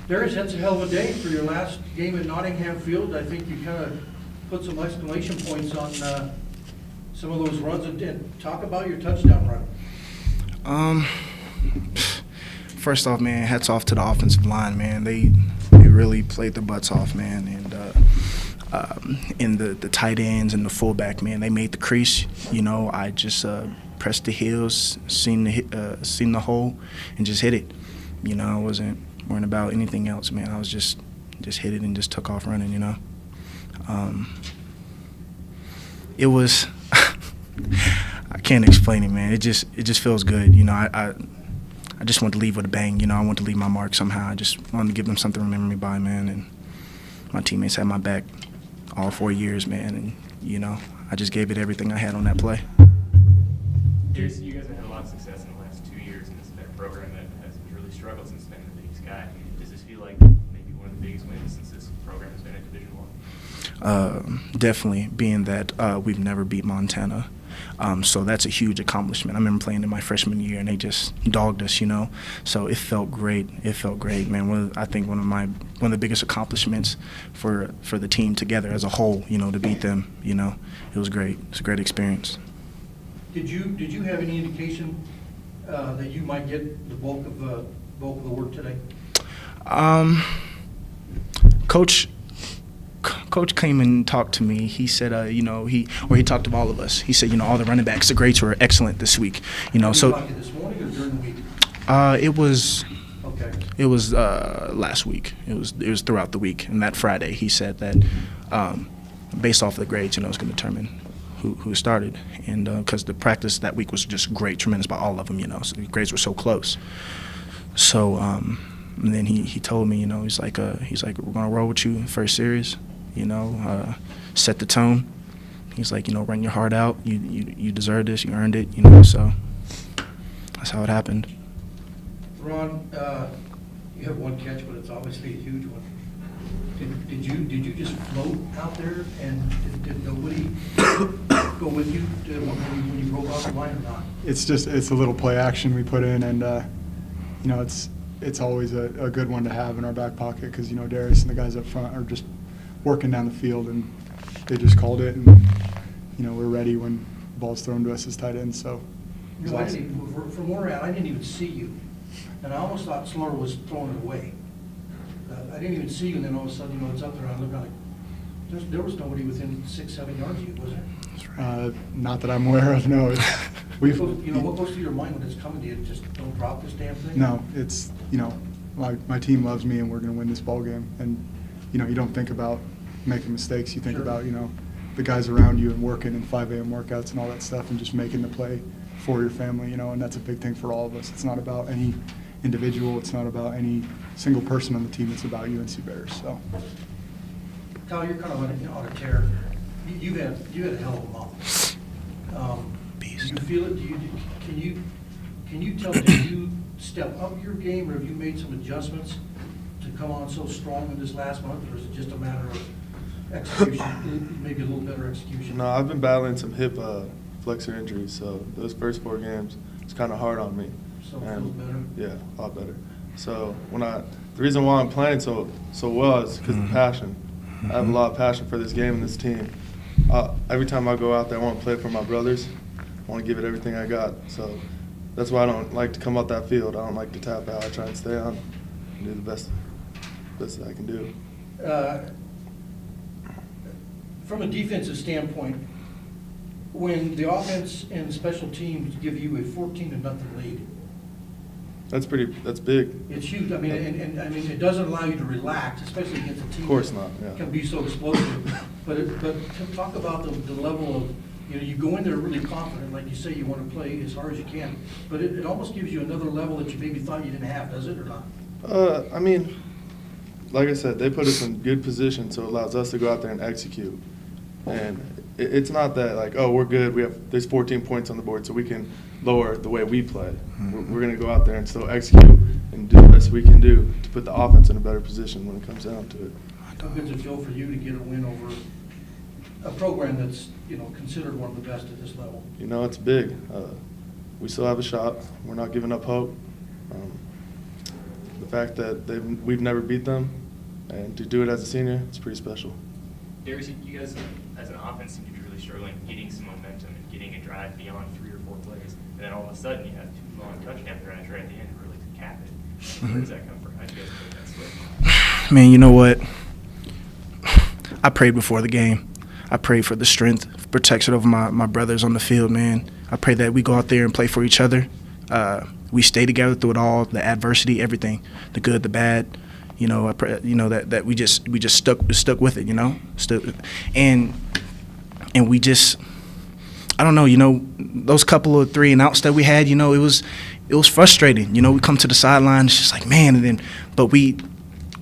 Darius, that's a hell of a day for your last game at Nottingham Field. I think you kind of put some exclamation points on some of those runs. And talk about your touchdown run. First off, man, hats off to the offensive line, man. They really played their butts off, man. And the tight ends and the fullback, man, they made the crease. You know, I just pressed the heels, seen the hole, and just hit it. You know, I wasn't worrying about anything else, man. I was just hit it and just took off running. You know, it was I can't explain it, man. It just feels good. You know, I just want to leave with a bang. You know, I want to leave my mark somehow. I just wanted to give them something to remember me by, man. And my teammates had my back all 4 years, man. And, you know, I just gave it everything I had on that play. You guys have had a lot of success in the last 2 years in this program that has really struggled since been the Big Sky. Does this feel like maybe one of the biggest wins since this program has been in Division I? Definitely, being that we've never beat Montana. So that's a huge accomplishment. I remember playing in my freshman year, and they just dogged us, you know. So it felt great. It felt great, man. I think one of the biggest accomplishments for the team together as a whole, you know, to beat them, you know, it was great. It's a great experience. Did you have any indication that you might get the bulk of the work today? Coach came and talked to me. He said, you know, he talked to all of us. He said, you know, all the running backs, the greats were excellent this week. You know, so talking this morning or during the week? It was last week. It was throughout the week. And that Friday, he said that based off of the grades, you know, it's going to determine who started. And because the practice that week was just great, tremendous by all of them, you know. So the grades were so close. So and then he told me, you know, he's like we're gonna roll with you first series. You know, set the tone. He's like, you know, run your heart out. You deserve this. You earned it. You know, so that's how it happened. Ron, you have one catch, but it's obviously a huge one. Did you just float out there, and did nobody go with you when you broke off the line or not? It's a little play action we put in, and you know, it's always a good one to have in our back pocket because, you know, Darius and the guys up front are just working down the field, and they just called it, and, you know, we're ready when the ball's thrown to us as tight ends. So you know, from where we're at, I didn't even see you, and I almost thought Slur was throwing it away. I didn't even see you, and then all of a sudden, you know, it's up there, and I look like there was nobody within 6-7 yards of you, was there? Not that I'm aware of, no. You know, what goes through your mind when it's coming to you? Just don't drop this damn thing? No, it's, you know, my team loves me, and we're going to win this ball game. And, you know, you don't think about making mistakes. You think about, you know, the guys around you and working in 5 a.m. workouts and all that stuff, and just making the play for your family, you know, and that's a big thing for all of us. It's not about any individual. It's not about any single person on the team. It's about UNC Bears. So, Kyle, you're kind of on a tear. You had a hell of a month. Do you feel it? Can you tell? Did you step up your game, or have you made some adjustments to come on so strong in this last month, or is it just a matter of execution, maybe a little better execution? No, I've been battling some hip flexor injuries, so those first 4 games, it's kind of hard on me. So it feels better? Yeah, a lot better. So the reason why I'm playing so well is because of the passion. I have a lot of passion for this game and this team. Every time I go out there, I want to play for my brothers. I want to give it everything I got. So that's why I don't like to come out that field. I don't like to tap out. I try and stay on and do the best that I can do. From a defensive standpoint, when the offense and special teams give you a 14-0 lead, that's big. it's huge. I mean, and I mean, it doesn't allow you to relax, especially against a team. Of course not. Yeah. Can be so explosive. But talk about the level of, you know, you go in there really confident, like you say, you want to play as hard as you can. But it almost gives you another level that you maybe thought you didn't have, does it, or not? I mean, like I said, they put us in good position, so it allows us to go out there and execute. And it's not that like, oh, we're good. There's 14 points on the board, so we can lower the way we play. We're going to go out there and still execute and do the best we can do to put the offense in a better position when it comes down to it. How good does it feel for you to get a win over a program that's, you know, considered one of the best at this level? You know, it's big. We still have a shot. We're not giving up hope. the fact that we've never beat them, and to do it as a senior, it's pretty special. Darius, you guys as an offense seem to be really struggling getting some momentum and getting a drive beyond 3 or 4 plays. And then all of a sudden you have 2 long touchdown drives right at the end really to cap it. Where does that come from? How do you guys make that switch? Man, you know what? I prayed before the game. I prayed for the strength, protection of my brothers on the field, man. I pray that we go out there and play for each other. We stay together through it all, the adversity, everything, the good, the bad. You know, I pray, you know, that we just stuck with it, you know, and we just, I don't know, you know, those couple of 3 and outs that we had, you know, it was frustrating. You know, we come to the sideline, it's just like, man, and then, but we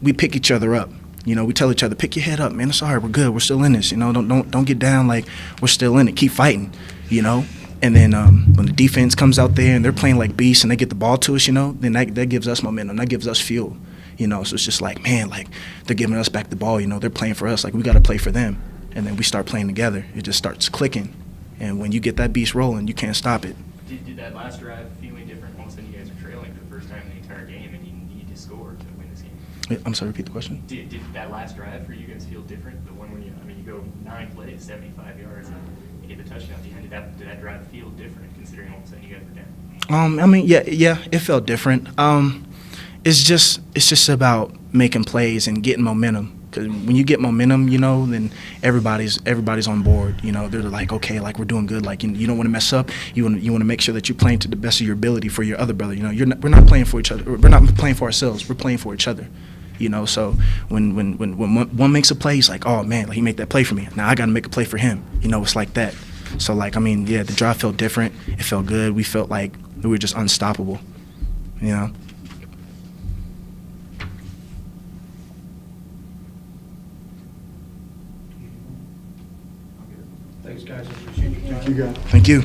pick each other up. You know, we tell each other, pick your head up, man. It's all right. We're good. We're still in this. You know, don't get down. Like, we're still in it. Keep fighting. You know. And then when the defense comes out there and they're playing like beasts and they get the ball to us, you know, then that gives us momentum. That gives us fuel. You know, so it's just like, man, like they're giving us back the ball. You know, they're playing for us. Like we got to play for them. And then we start playing together. It just starts clicking. And when you get that beast rolling, you can't stop it. Did that last drive feel any different? All of a sudden, you guys are trailing for the first time in the entire game, and you need to score to win this game. I'm sorry, repeat the question. Did that last drive for you guys feel different? The one where you go 9 plays, 75 yards, and you get the touchdown at the end. Did that drive feel different, considering all of a sudden you guys were down? I mean, yeah, it felt different. It's just about making plays and getting momentum. Because when you get momentum, you know, then everybody's on board. You know, they're like, okay, like we're doing good. Like you don't want to mess up. You want to make sure that you're playing to the best of your ability for your other brother. You know, we're not playing for each other. We're not playing for ourselves. We're playing for each other. You know, so when one makes a play, he's like, oh man, like he made that play for me. Now I got to make a play for him. You know, it's like that. So like, I mean, yeah, the drive felt different. It felt good. We felt like we were just unstoppable. You know. Thanks, guys. I appreciate your time. Thank you, guys. Thank you.